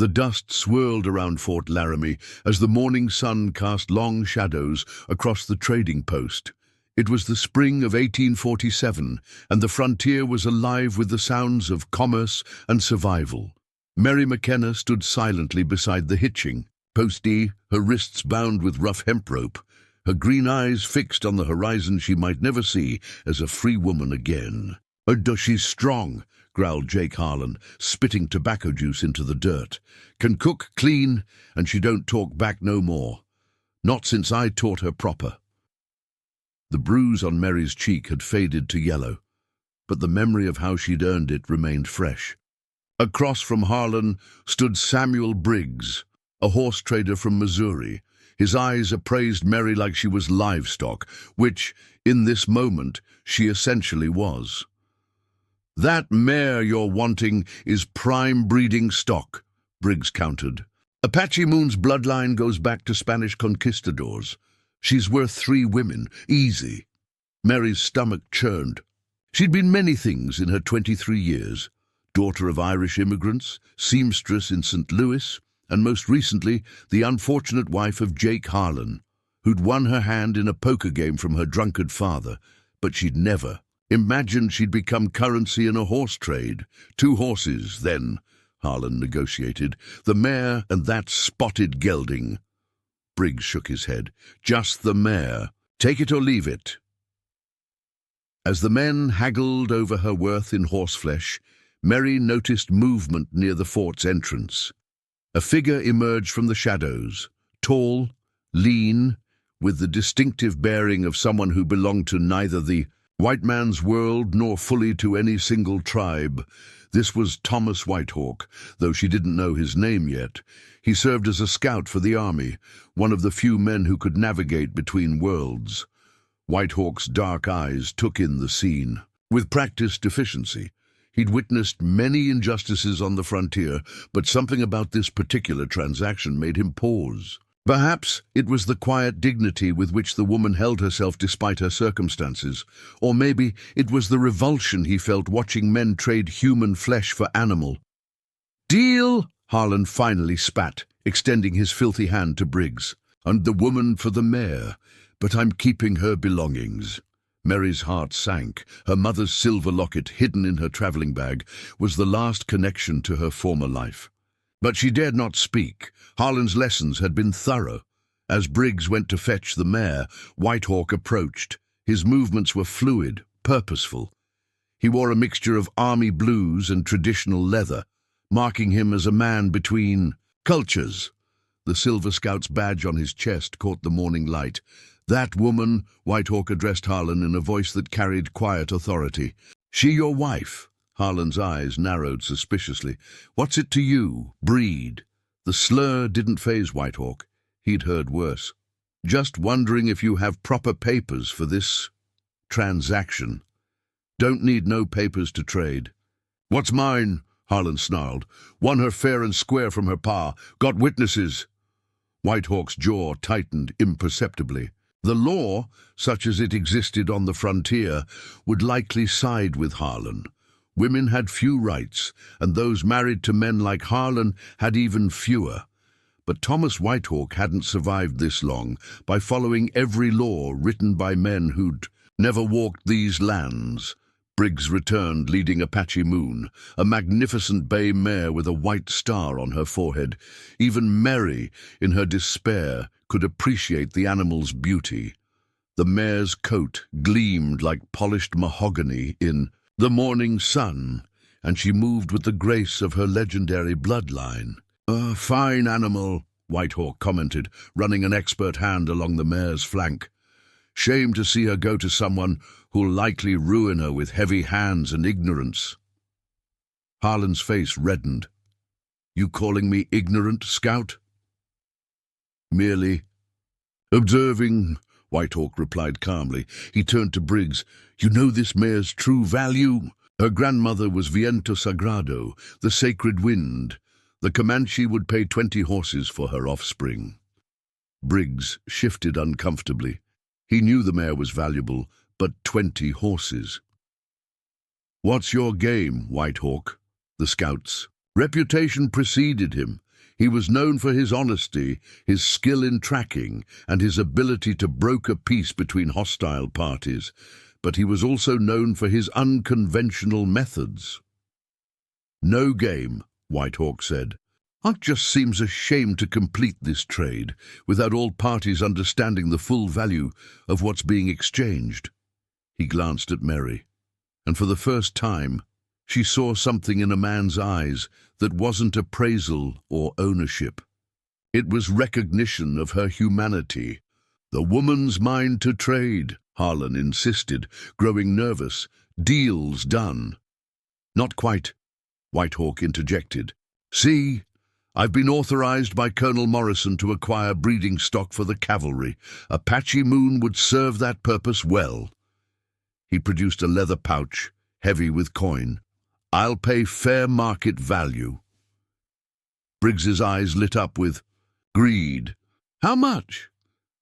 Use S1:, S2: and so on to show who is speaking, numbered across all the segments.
S1: The dust swirled around Fort Laramie as the morning sun cast long shadows across the trading post. It was the spring of 1847, and the frontier was alive with the sounds of commerce and survival. Mary McKenna stood silently beside the hitching postee, her wrists bound with rough hemp rope, her green eyes fixed on the horizon she might never see as a free woman again. She's strong," growled Jake Harlan, spitting tobacco juice into the dirt. "Can cook clean, and she don't talk back no more. Not since I taught her proper." The bruise on Mary's cheek had faded to yellow, but the memory of how she'd earned it remained fresh. Across from Harlan stood Samuel Briggs, a horse trader from Missouri. His eyes appraised Mary like she was livestock, which, in this moment, she essentially was. "That mare you're wanting is prime breeding stock," Briggs countered. "Apache Moon's bloodline goes back to Spanish conquistadors. She's worth 3 women, easy." Mary's stomach churned. She'd been many things in her 23 years. Daughter of Irish immigrants, seamstress in St. Louis, and most recently the unfortunate wife of Jake Harlan, who'd won her hand in a poker game from her drunkard father, but she'd never imagined she'd become currency in a horse trade. 2 horses, then, Harlan negotiated, the mare and that spotted gelding. Briggs shook his head. "Just the mare. Take it or leave it." As the men haggled over her worth in horseflesh, Mary noticed movement near the fort's entrance. A figure emerged from the shadows, tall, lean, with the distinctive bearing of someone who belonged to neither the white man's world nor fully to any single tribe. This was Thomas Whitehawk, though she didn't know his name yet. He served as a scout for the army, one of the few men who could navigate between worlds. Whitehawk's dark eyes took in the scene. With practiced efficiency, he'd witnessed many injustices on the frontier, but something about this particular transaction made him pause. Perhaps it was the quiet dignity with which the woman held herself despite her circumstances, or maybe it was the revulsion he felt watching men trade human flesh for animal. "Deal!" Harlan finally spat, extending his filthy hand to Briggs. "And the woman for the mare, but I'm keeping her belongings." Mary's heart sank. Her mother's silver locket, hidden in her traveling bag, was the last connection to her former life. But she dared not speak. Harlan's lessons had been thorough. As Briggs went to fetch the mare, Whitehawk approached. His movements were fluid, purposeful. He wore a mixture of army blues and traditional leather, marking him as a man between cultures. The Silver Scout's badge on his chest caught the morning light. "That woman," Whitehawk addressed Harlan in a voice that carried quiet authority. "She your wife?" Harlan's eyes narrowed suspiciously. "What's it to you? Breed?" The slur didn't faze Whitehawk. He'd heard worse. "Just wondering if you have proper papers for this transaction." "Don't need no papers to trade." "What's mine?" Harlan snarled. "Won her fair and square from her pa. Got witnesses." Whitehawk's jaw tightened imperceptibly. The law, such as it existed on the frontier, would likely side with Harlan. Women had few rights, and those married to men like Harlan had even fewer. But Thomas Whitehawk hadn't survived this long by following every law written by men who'd never walked these lands. Briggs returned, leading Apache Moon, a magnificent bay mare with a white star on her forehead. Even Mary, in her despair, could appreciate the animal's beauty. The mare's coat gleamed like polished mahogany in the morning sun, and she moved with the grace of her legendary bloodline. "A fine animal," Whitehawk commented, running an expert hand along the mare's flank. "Shame to see her go to someone who'll likely ruin her with heavy hands and ignorance." Harlan's face reddened. "You calling me ignorant, Scout?" "Merely observing," Whitehawk replied calmly. He turned to Briggs. "You know this mare's true value? Her grandmother was Viento Sagrado, the sacred wind. The Comanche would pay 20 horses for her offspring." Briggs shifted uncomfortably. He knew the mare was valuable, but 20 horses. "What's your game, Whitehawk?" The Scout's reputation preceded him. He was known for his honesty, his skill in tracking, and his ability to broker peace between hostile parties, but he was also known for his unconventional methods. "No game," Whitehawk said. "It just seems a shame to complete this trade without all parties understanding the full value of what's being exchanged." He glanced at Mary, and for the first time, she saw something in a man's eyes that wasn't appraisal or ownership. It was recognition of her humanity. "The woman's mind to trade," Harlan insisted, growing nervous. "Deals done." "Not quite," Whitehawk interjected. "See, I've been authorized by Colonel Morrison to acquire breeding stock for the cavalry. Apache Moon would serve that purpose well." He produced a leather pouch, heavy with coin. "I'll pay fair market value." Briggs's eyes lit up with greed. "How much?"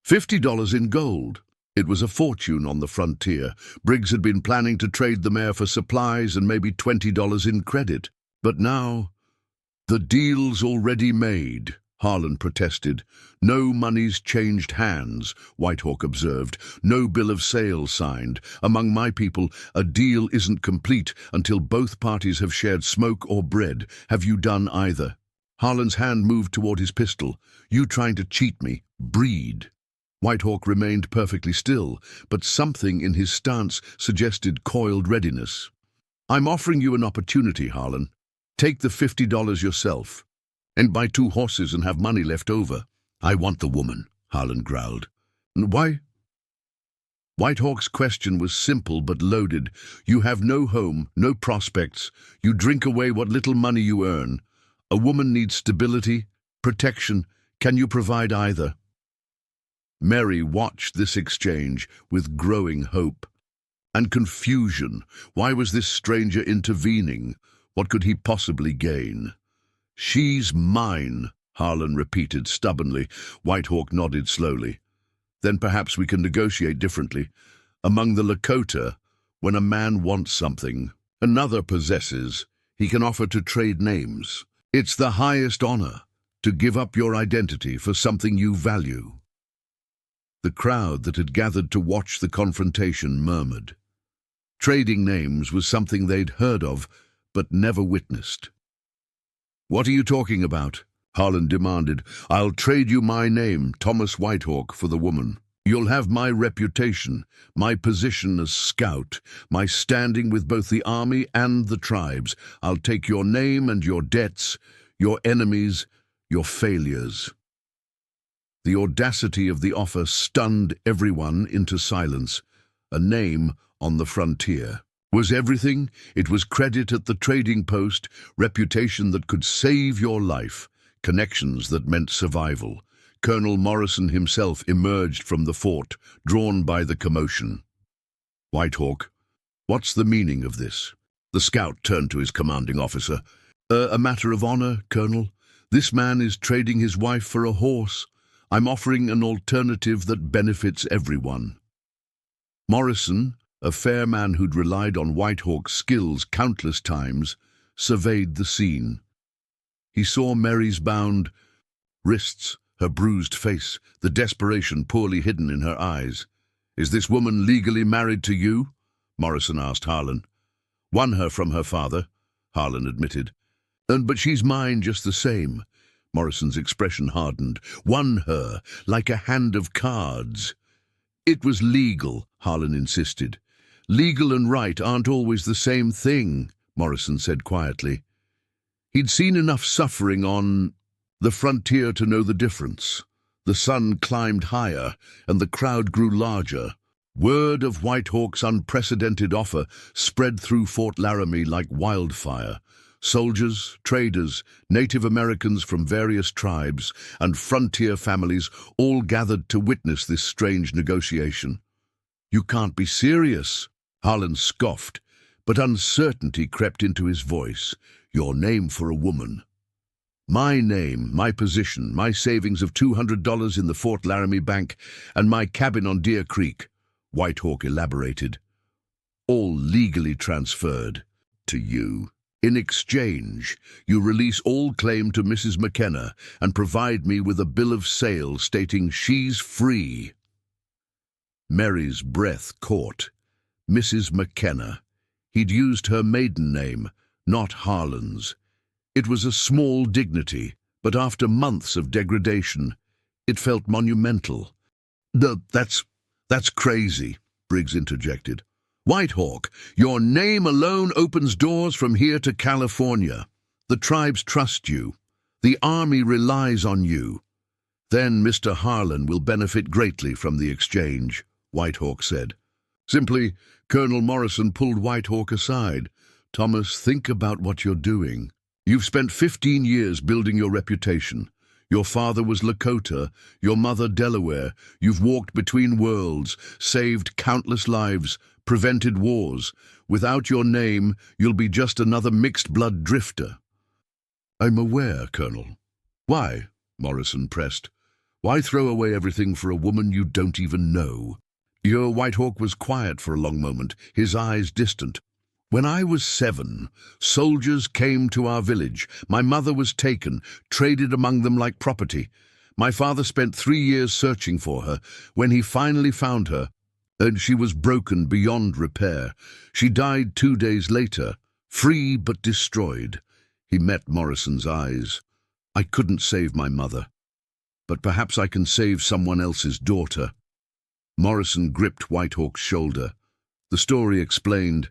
S1: $50 in gold. It was a fortune on the frontier. Briggs had been planning to trade the mare for supplies and maybe $20 in credit. But now, "The deal's already made," Harlan protested. "No money's changed hands," Whitehawk observed. "No bill of sale signed. Among my people, a deal isn't complete until both parties have shared smoke or bread. Have you done either?" Harlan's hand moved toward his pistol. "You trying to cheat me? Breed." Whitehawk remained perfectly still, but something in his stance suggested coiled readiness. "I'm offering you an opportunity, Harlan. Take the $50 yourself, and buy 2 horses and have money left over." "I want the woman," Harlan growled. "Why?" Whitehawk's question was simple but loaded. "You have no home, no prospects. You drink away what little money you earn. A woman needs stability, protection. Can you provide either?" Mary watched this exchange with growing hope and confusion. Why was this stranger intervening? What could he possibly gain? "She's mine," Harlan repeated stubbornly. Whitehawk nodded slowly. "Then perhaps we can negotiate differently. Among the Lakota, when a man wants something another possesses, he can offer to trade names. It's the highest honor to give up your identity for something you value." The crowd that had gathered to watch the confrontation murmured. Trading names was something they'd heard of, but never witnessed. "What are you talking about?" Harlan demanded. "I'll trade you my name, Thomas Whitehawk, for the woman. You'll have my reputation, my position as scout, my standing with both the army and the tribes. I'll take your name and your debts, your enemies, your failures." The audacity of the offer stunned everyone into silence. A name on the frontier was everything. It was credit at the trading post, reputation that could save your life, connections that meant survival. Colonel Morrison himself emerged from the fort, drawn by the commotion. "Whitehawk, what's the meaning of this?" The scout turned to his commanding officer. A matter of honor, Colonel. This man is trading his wife for a horse. I'm offering an alternative that benefits everyone." Morrison, a fair man who'd relied on Whitehawk's skills countless times, surveyed the scene. He saw Mary's bound wrists, her bruised face, the desperation poorly hidden in her eyes. "Is this woman legally married to you?" Morrison asked Harlan. "Won her from her father," Harlan admitted. But she's mine just the same." Morrison's expression hardened. "Won her, like a hand of cards." "It was legal," Harlan insisted. "Legal and right aren't always the same thing," Morrison said quietly. He'd seen enough suffering on the frontier to know the difference. The sun climbed higher, and the crowd grew larger. Word of Whitehawk's unprecedented offer spread through Fort Laramie like wildfire. Soldiers, traders, Native Americans from various tribes, and frontier families all gathered to witness this strange negotiation. "You can't be serious," Harlan scoffed, but uncertainty crept into his voice. "Your name for a woman." "My name, my position, my savings of $200 in the Fort Laramie Bank, and my cabin on Deer Creek," Whitehawk elaborated. "All legally transferred to you." In exchange, you release all claim to Mrs. McKenna and provide me with a bill of sale stating she's free." Mary's breath caught. Mrs. McKenna. He'd used her maiden name, not Harlan's. It was a small dignity, but after months of degradation, it felt monumental. That's crazy," Briggs interjected. "Whitehawk, your name alone opens doors from here to California. The tribes trust you. The army relies on you. Then Mr. Harlan will benefit greatly from the exchange," Whitehawk said. Simply, Colonel Morrison pulled Whitehawk aside. "Thomas, think about what you're doing. You've spent 15 years building your reputation. Your father was Lakota, your mother Delaware. You've walked between worlds, saved countless lives, prevented wars. Without your name, you'll be just another mixed-blood drifter." "I'm aware, Colonel." "Why?" Morrison pressed. "Why throw away everything for a woman you don't even know?" Your Whitehawk was quiet for a long moment, his eyes distant. "When I was 7, soldiers came to our village. My mother was taken, traded among them like property. My father spent 3 years searching for her. When he finally found her, and she was broken beyond repair. She died 2 days later, free but destroyed." He met Morrison's eyes. "I couldn't save my mother, but perhaps I can save someone else's daughter." Morrison gripped Whitehawk's shoulder. The story explained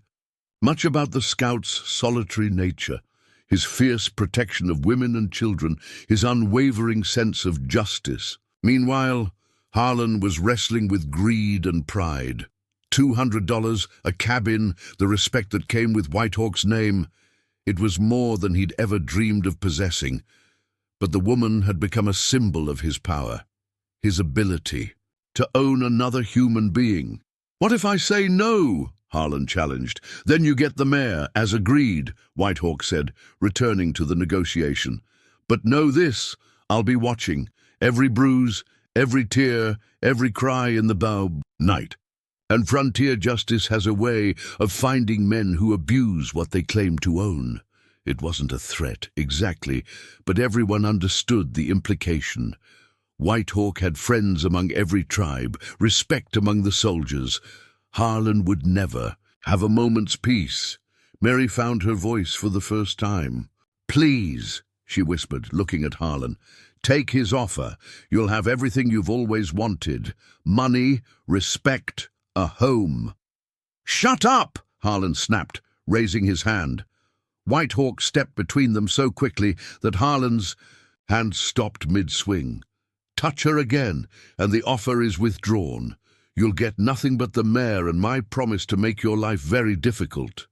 S1: much about the scout's solitary nature, his fierce protection of women and children, his unwavering sense of justice. Meanwhile, Harlan was wrestling with greed and pride. $200, a cabin, the respect that came with Whitehawk's name. It was more than he'd ever dreamed of possessing. But the woman had become a symbol of his power, his ability to own another human being. "What if I say no?" Harlan challenged. "Then you get the mare, as agreed," Whitehawk said, returning to the negotiation. "But know this, I'll be watching. Every bruise, every tear, every cry in the bow night. And frontier justice has a way of finding men who abuse what they claim to own." It wasn't a threat, exactly, but everyone understood the implication. Whitehawk had friends among every tribe, respect among the soldiers. Harlan would never have a moment's peace. Mary found her voice for the first time. "Please," she whispered, looking at Harlan, "take his offer. You'll have everything you've always wanted. Money, respect, a home." "Shut up!" Harlan snapped, raising his hand. Whitehawk stepped between them so quickly that Harlan's hand stopped mid-swing. "Touch her again, and the offer is withdrawn. You'll get nothing but the mare and my promise to make your life very difficult."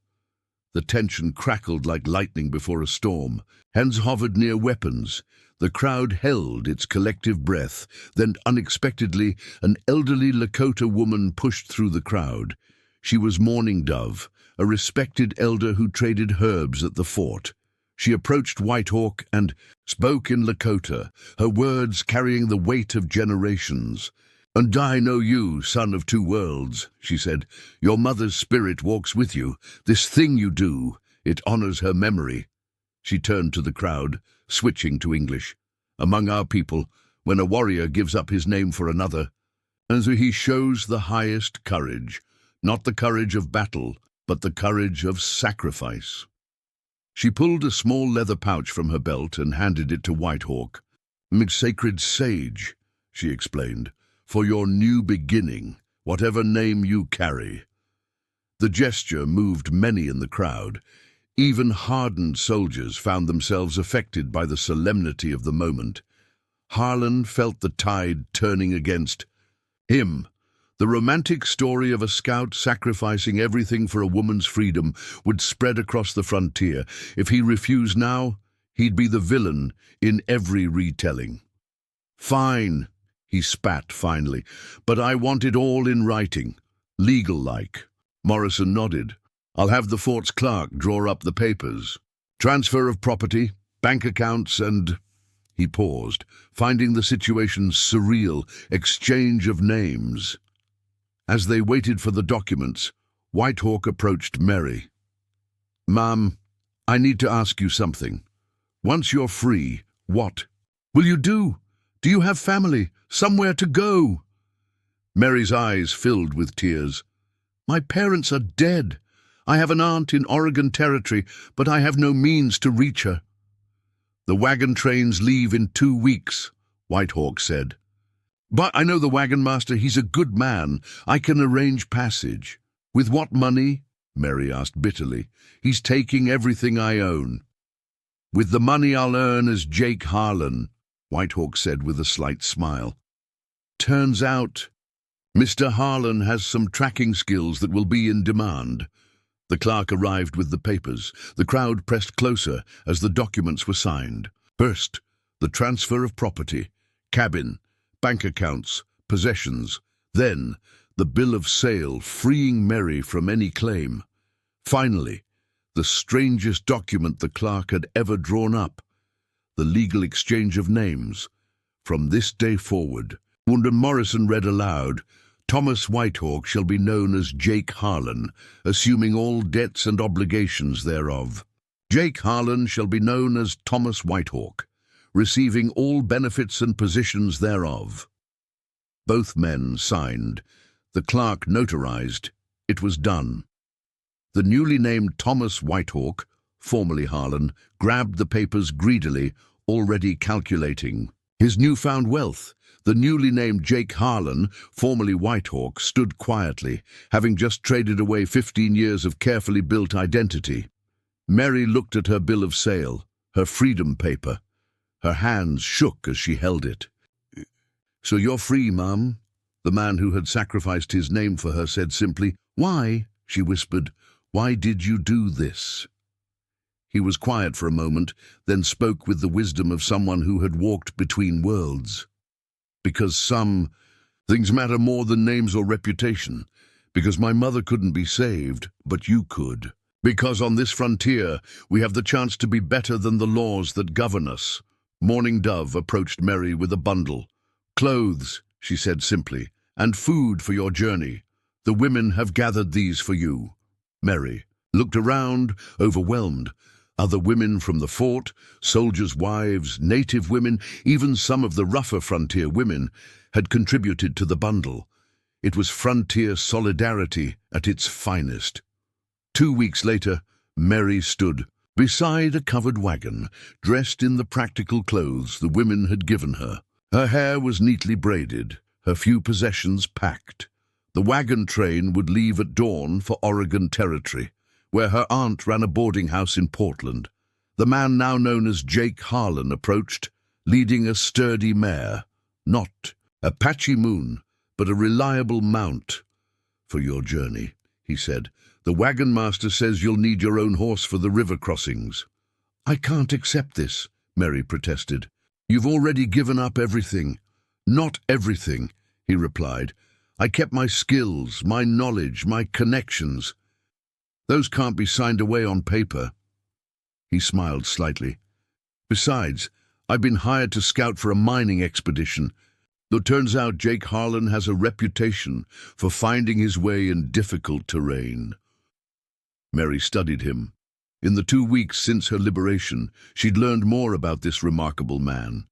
S1: The tension crackled like lightning before a storm. Hands hovered near weapons. The crowd held its collective breath. Then, unexpectedly, an elderly Lakota woman pushed through the crowd. She was Mourning Dove, a respected elder who traded herbs at the fort. She approached Whitehawk and spoke in Lakota, her words carrying the weight of generations. "And I know you, son of two worlds," she said. "Your mother's spirit walks with you. This thing you do, it honors her memory." She turned to the crowd, switching to English. "Among our people, when a warrior gives up his name for another, and so he shows the highest courage, not the courage of battle, but the courage of sacrifice." She pulled a small leather pouch from her belt and handed it to Whitehawk. "Sacred sage," she explained, "for your new beginning, whatever name you carry." The gesture moved many in the crowd. Even hardened soldiers found themselves affected by the solemnity of the moment. Harlan felt the tide turning against him. The romantic story of a scout sacrificing everything for a woman's freedom would spread across the frontier. If he refused now, he'd be the villain in every retelling. "Fine," he spat finally, "but I want it all in writing, legal-like." Morrison nodded. "I'll have the fort's clerk draw up the papers. Transfer of property, bank accounts, and—" He paused, finding the situation surreal, exchange of names. As they waited for the documents, Whitehawk approached Mary. "Ma'am, I need to ask you something. Once you're free, what will you do? Do you have family? Somewhere to go?" Mary's eyes filled with tears. "My parents are dead. I have an aunt in Oregon Territory, but I have no means to reach her." "The wagon trains leave in 2 weeks," Whitehawk said. "But I know the wagon master. He's a good man. I can arrange passage." "With what money?" Mary asked bitterly. "He's taking everything I own." "With the money I'll earn as Jake Harlan," Whitehawk said with a slight smile. "Turns out Mr. Harlan has some tracking skills that will be in demand." The clerk arrived with the papers. The crowd pressed closer as the documents were signed. First, the transfer of property, cabin, bank accounts, possessions. Then, the bill of sale freeing Mary from any claim. Finally, the strangest document the clerk had ever drawn up, the legal exchange of names. "From this day forward," Wyndham Morrison read aloud, "Thomas Whitehawk shall be known as Jake Harlan, assuming all debts and obligations thereof. Jake Harlan shall be known as Thomas Whitehawk, receiving all benefits and positions thereof." Both men signed. The clerk notarized. It was done. The newly named Thomas Whitehawk, formerly Harlan, grabbed the papers greedily, already calculating his newfound wealth. The newly named Jake Harlan, formerly Whitehawk, stood quietly, having just traded away 15 years of carefully built identity. Mary looked at her bill of sale, her freedom paper. Her hands shook as she held it. "So you're free, Mum?" The man who had sacrificed his name for her said simply. "Why?" she whispered. "Why did you do this?" He was quiet for a moment, then spoke with the wisdom of someone who had walked between worlds. "Because some things matter more than names or reputation. Because my mother couldn't be saved, but you could. Because on this frontier, we have the chance to be better than the laws that govern us." Morning Dove approached Mary with a bundle. "Clothes," she said simply, "and food for your journey. The women have gathered these for you." Mary looked around, overwhelmed. Other women from the fort, soldiers' wives, native women, even some of the rougher frontier women, had contributed to the bundle. It was frontier solidarity at its finest. 2 weeks later, Mary stood beside a covered wagon, dressed in the practical clothes the women had given her. Her hair was neatly braided, her few possessions packed. The wagon train would leave at dawn for Oregon Territory, where her aunt ran a boarding house in Portland. The man now known as Jake Harlan approached, leading a sturdy mare. "Not Apache Moon, but a reliable mount for your journey," he said. "The wagon master says you'll need your own horse for the river crossings." "I can't accept this," Mary protested. "You've already given up everything." "Not everything," he replied. "I kept my skills, my knowledge, my connections. Those can't be signed away on paper." He smiled slightly. "Besides, I've been hired to scout for a mining expedition. Though turns out Jake Harlan has a reputation for finding his way in difficult terrain." Mary studied him. In the 2 weeks since her liberation, she'd learned more about this remarkable man.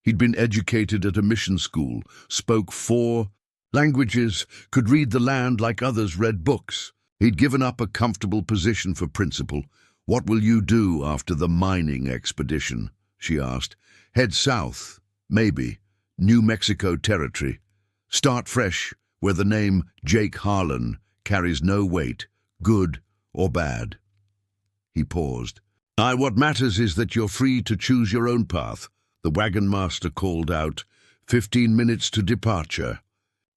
S1: He'd been educated at a mission school, spoke 4 languages, could read the land like others read books. He'd given up a comfortable position for principal. "What will you do after the mining expedition?" she asked. "Head south, maybe. New Mexico Territory. Start fresh, where the name Jake Harlan carries no weight, good or bad." He paused. What matters is that you're free to choose your own path," the wagon master called out. 15 minutes to departure."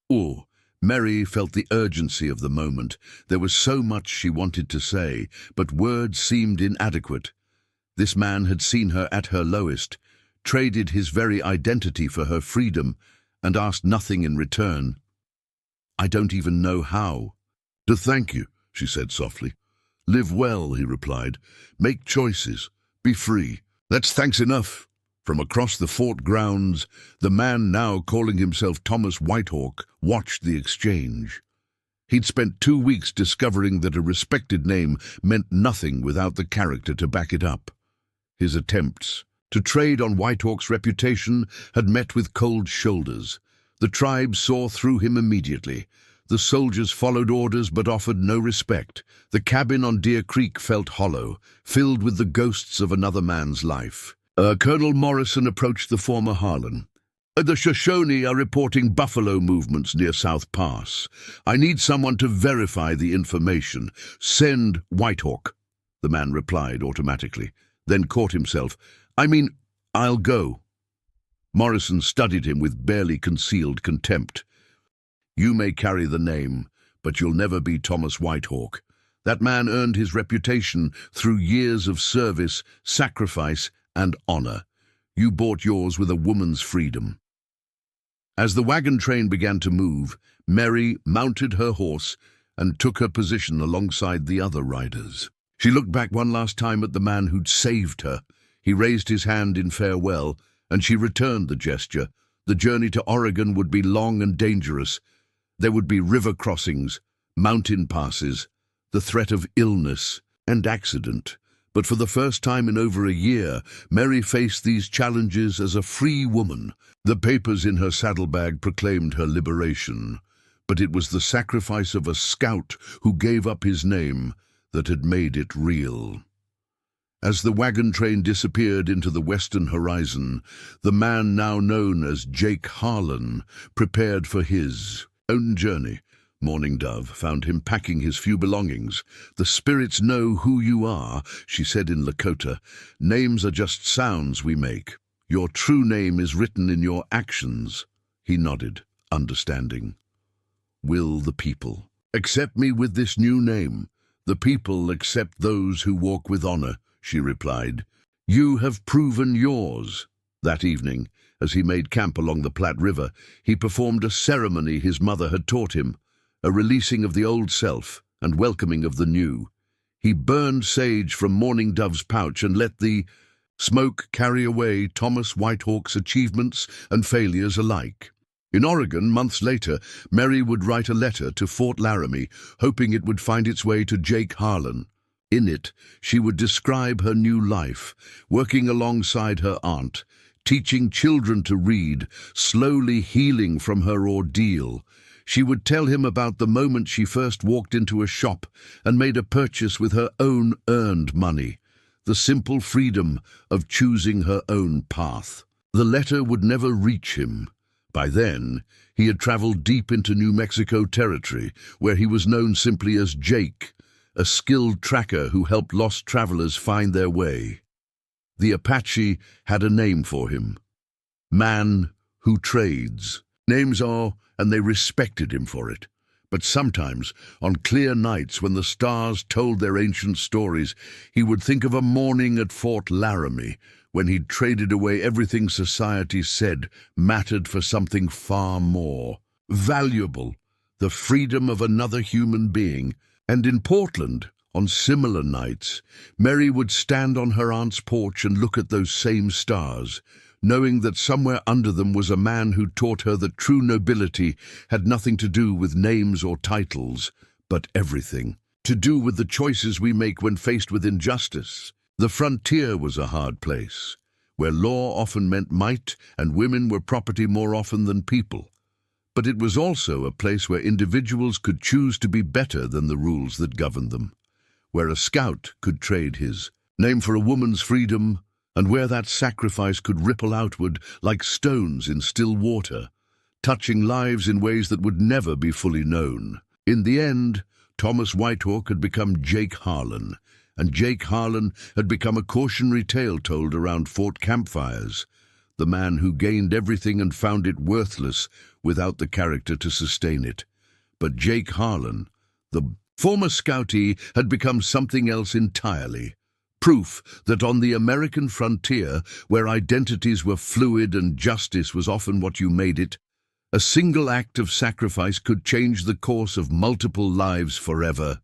S1: "Oh." Mary felt the urgency of the moment. There was so much she wanted to say, but words seemed inadequate. This man had seen her at her lowest, traded his very identity for her freedom, and asked nothing in return. "I don't even know how." "To thank you," she said softly. "Live well," he replied. "Make choices. Be free." "That's thanks enough." From across the fort grounds, the man now calling himself Thomas Whitehawk watched the exchange. He'd spent 2 weeks discovering that a respected name meant nothing without the character to back it up. His attempts to trade on Whitehawk's reputation had met with cold shoulders. The tribe saw through him immediately. The soldiers followed orders but offered no respect. The cabin on Deer Creek felt hollow, filled with the ghosts of another man's life. Colonel Morrison approached the former Harlan. The Shoshone are reporting buffalo movements near South Pass. I need someone to verify the information. Send Whitehawk, the man replied automatically, then caught himself. I'll go. Morrison studied him with barely concealed contempt. You may carry the name, but you'll never be Thomas Whitehawk. That man earned his reputation through years of service, sacrifice, and honor. You bought yours with a woman's freedom. As the wagon train began to move, Mary mounted her horse and took her position alongside the other riders. She looked back one last time at the man who'd saved her. He raised his hand in farewell, and she returned the gesture. The journey to Oregon would be long and dangerous. There would be river crossings, mountain passes, the threat of illness and accident. But for the first time in over a year, Mary faced these challenges as a free woman. The papers in her saddlebag proclaimed her liberation, but it was the sacrifice of a scout who gave up his name that had made it real. As the wagon train disappeared into the western horizon, the man now known as Jake Harlan prepared for his own journey. Mourning Dove found him packing his few belongings. The spirits know who you are, she said in Lakota. Names are just sounds we make. Your true name is written in your actions. He nodded, understanding. Will the people accept me with this new name? The people accept those who walk with honor, she replied. You have proven yours. That evening, as he made camp along the Platte River, he performed a ceremony his mother had taught him. A releasing of the old self and welcoming of the new. He burned sage from Mourning Dove's pouch and let the smoke carry away Thomas Whitehawk's achievements and failures alike. In Oregon, months later, Mary would write a letter to Fort Laramie, hoping it would find its way to Jake Harlan. In it, she would describe her new life, working alongside her aunt, teaching children to read, slowly healing from her ordeal. She would tell him about the moment she first walked into a shop and made a purchase with her own earned money, the simple freedom of choosing her own path. The letter would never reach him. By then, he had traveled deep into New Mexico territory, where he was known simply as Jake, a skilled tracker who helped lost travelers find their way. The Apache had a name for him. Man who trades. Names are, and they respected him for it. But sometimes, on clear nights when the stars told their ancient stories, he would think of a morning at Fort Laramie, when he'd traded away everything society said mattered for something far more valuable, the freedom of another human being. And in Portland, on similar nights, Mary would stand on her aunt's porch and look at those same stars, knowing that somewhere under them was a man who taught her that true nobility had nothing to do with names or titles, but everything to do with the choices we make when faced with injustice. The frontier was a hard place, where law often meant might and women were property more often than people. But it was also a place where individuals could choose to be better than the rules that governed them, where a scout could trade his name for a woman's freedom, and where that sacrifice could ripple outward like stones in still water, touching lives in ways that would never be fully known. In the end, Thomas Whitehawk had become Jake Harlan, and Jake Harlan had become a cautionary tale told around fort campfires, the man who gained everything and found it worthless without the character to sustain it. But Jake Harlan, the former scoutee, had become something else entirely. Proof that on the American frontier, where identities were fluid and justice was often what you made it, a single act of sacrifice could change the course of multiple lives forever.